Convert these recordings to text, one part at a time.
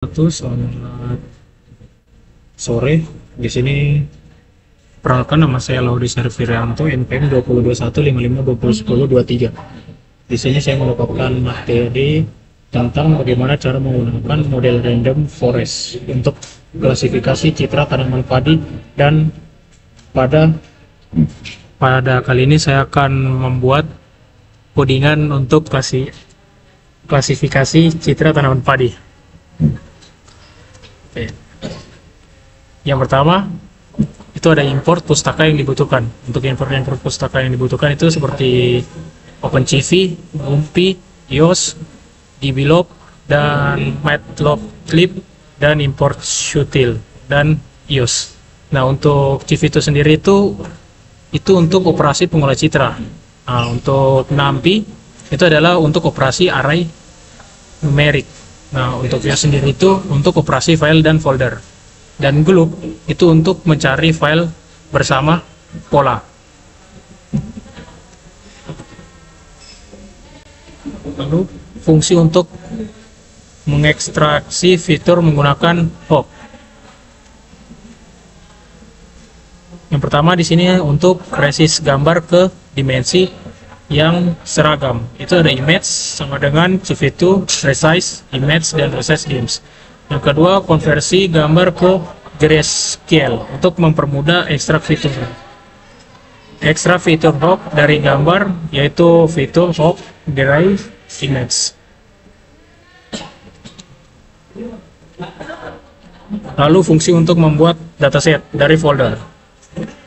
Selamat sore. Di sini perkenalkan, nama saya Laudi Servirianto, NPM 202155201023. Di sini saya mendapatkan materi tentang bagaimana cara menggunakan model random forest untuk klasifikasi citra tanaman padi, dan pada kali ini saya akan membuat codingan untuk klasifikasi citra tanaman padi. Oke. Yang pertama itu ada import pustaka yang dibutuhkan. Untuk import pustaka yang dibutuhkan itu seperti OpenCV, Numpy, EOS, DBLog, dan Matplotlib, dan import Sutil dan EOS. Nah, untuk CV itu sendiri itu untuk operasi pengolah citra. Nah, untuk Numpy itu adalah untuk operasi array numerik. Nah, untuk EOS sendiri itu untuk operasi file dan folder. Dan Glub itu untuk mencari file bersama pola. Lalu fungsi untuk mengekstraksi fitur menggunakan hop. Yang pertama di sini untuk resist gambar ke dimensi yang seragam. Itu ada image sama dengan CV2, resize image, dan resize dims. Yang kedua, konversi gambar ke grayscale untuk mempermudah ekstrak fitur. Ekstrak fitur hop dari gambar yaitu fitur hop gray image. Lalu fungsi untuk membuat dataset dari folder,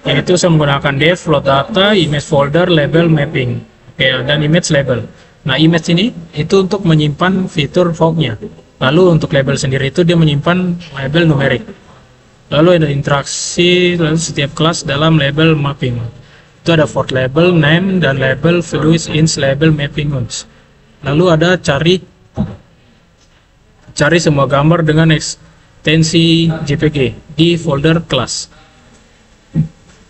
yaitu saya menggunakan dev, load data, image folder, label mapping. Oke, dan image label. Nah, image ini itu untuk menyimpan fitur fognya. Lalu untuk label sendiri itu dia menyimpan label numerik. Lalu ada interaksi setiap kelas dalam label mapping. Itu ada for label, name, dan label fluid ins label mapping ones. Lalu ada cari semua gambar dengan ekstensi JPG di folder kelas.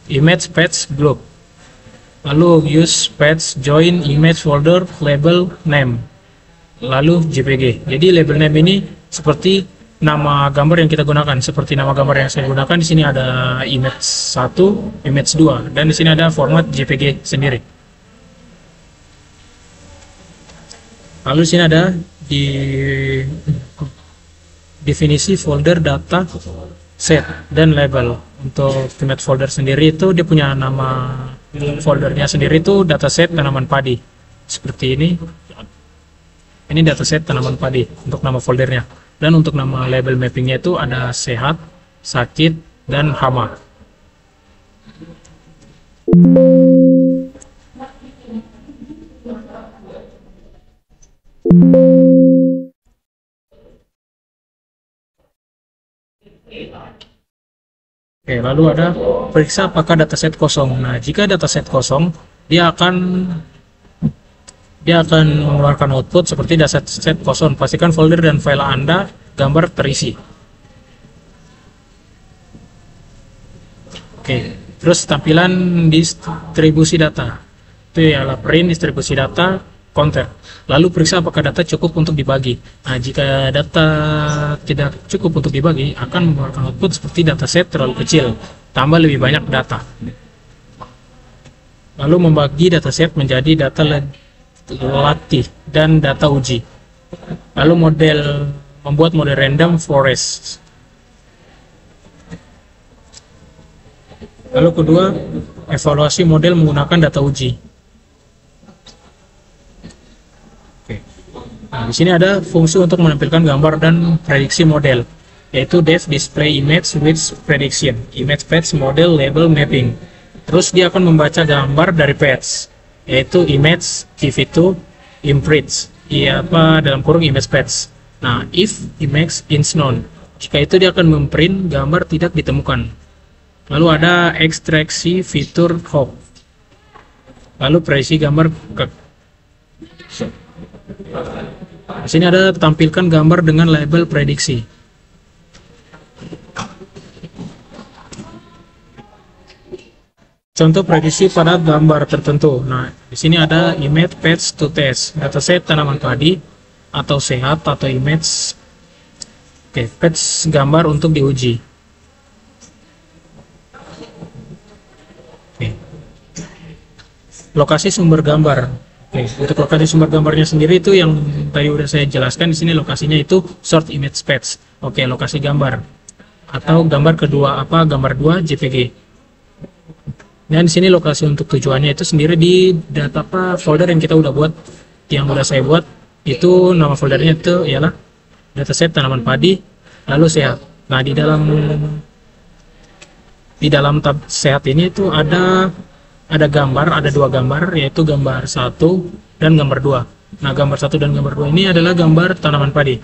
Image patch group. Lalu use patch join image folder label name, lalu JPG. Jadi label name ini seperti nama gambar yang kita gunakan. Seperti nama gambar yang saya gunakan, di sini ada image 1, image 2, dan di sini ada format JPG sendiri. Lalu di sini ada di definisi folder data set dan label. Untuk image folder sendiri itu dia punya nama foldernya sendiri, itu dataset tanaman padi. Seperti ini dataset tanaman padi untuk nama foldernya. Dan untuk nama label mappingnya itu ada sehat, sakit, dan hama. Oke, lalu ada periksa apakah dataset kosong. Nah, jika dataset kosong, dia akan mengeluarkan output seperti dataset kosong. Pastikan folder dan file Anda gambar terisi. Oke, terus tampilan distribusi data. Itu ialah print, distribusi data, counter. Lalu periksa apakah data cukup untuk dibagi. Nah, jika data tidak cukup untuk dibagi, akan mengeluarkan output seperti dataset terlalu kecil, tambah lebih banyak data. Lalu membagi dataset menjadi data latih dan data uji. Lalu membuat model random forest. Lalu kedua, evaluasi model menggunakan data uji. Nah, di sini ada fungsi untuk menampilkan gambar dan prediksi model, yaitu dev display image with prediction, image patch model label mapping. Terus dia akan membaca gambar dari patch, yaitu image CV2 imprints, dalam kurung image patch. Nah, if image is known, jika itu dia akan memprint gambar tidak ditemukan. Lalu ada ekstraksi fitur hop. Lalu prediksi gambar di sini ada tampilkan gambar dengan label prediksi. Contoh prediksi pada gambar tertentu. Nah, di sini ada image patch to test, dataset tanaman padi atau sehat, atau image Oke, patch gambar untuk diuji. Oke. Lokasi sumber gambar. Oke, untuk lokasi sumber gambarnya sendiri itu yang tadi udah saya jelaskan di sini lokasinya itu short image patch. Oke, lokasi gambar atau gambar kedua gambar 2 JPG. Dan di sini lokasi untuk tujuannya itu sendiri di data folder yang kita udah buat, yang udah saya buat itu nama foldernya itu ialah dataset tanaman padi lalu sehat. Nah, di dalam tab sehat ini itu ada gambar, ada dua gambar, yaitu gambar 1 dan gambar 2. Nah, gambar 1 dan gambar 2 ini adalah gambar tanaman padi.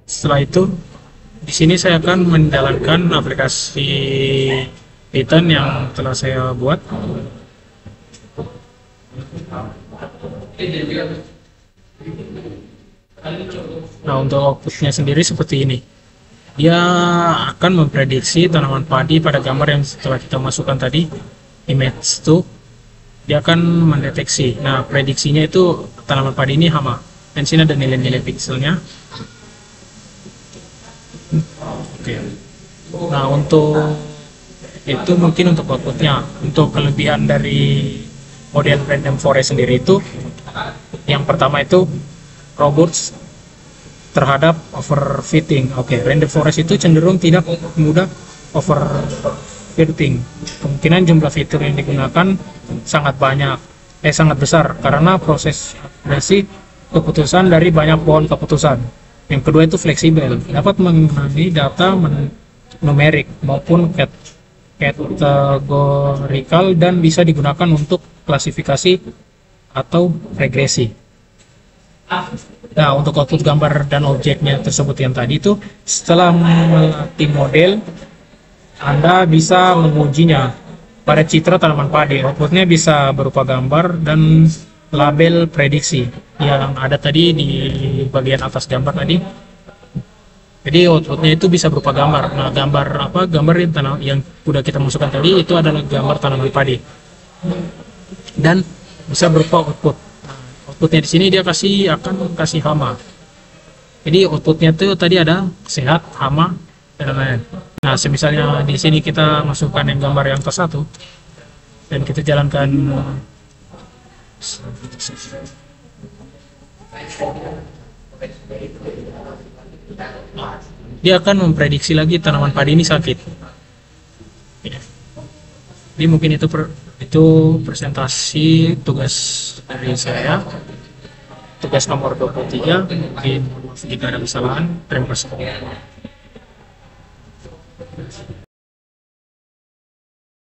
Setelah itu, di sini saya akan menjalankan aplikasi Python yang telah saya buat. Nah, untuk outputnya sendiri seperti ini. Dia akan memprediksi tanaman padi pada gambar yang setelah kita masukkan tadi, image 2. Dia akan mendeteksi. Nah, prediksinya itu tanaman padi ini hama. Dan sini ada nilai-nilai pixelnya. Oke. Nah, untuk itu mungkin untuk outputnya. Untuk kelebihan dari model random forest sendiri itu, yang pertama itu robust terhadap overfitting. Oke, random forest itu cenderung tidak mudah overfitting. Kemungkinan jumlah fitur yang digunakan sangat besar karena proses akumulasi keputusan dari banyak pohon keputusan. Yang kedua itu fleksibel, dapat mengenai data numerik maupun kategorikal dan bisa digunakan untuk klasifikasi atau regresi. Nah, untuk output gambar dan objeknya tersebut yang tadi itu, setelah melatih model, Anda bisa mengujinya pada citra tanaman padi. Outputnya bisa berupa gambar dan label prediksi yang ada tadi di bagian atas gambar tadi. Jadi outputnya itu bisa berupa gambar. Nah, gambar yang udah kita masukkan tadi itu adalah gambar tanaman padi dan bisa berupa output. Outputnya di sini dia akan kasih hama. Jadi outputnya itu tadi ada sehat, hama, dan lain-lain. Nah, misalnya di sini kita masukkan yang gambar yang ke-1 dan kita jalankan. Dia akan memprediksi lagi tanaman padi ini sakit. Jadi mungkin itu presentasi tugas dari saya, tugas nomor 23. Mungkin jika ada kesalahan, terima kasih.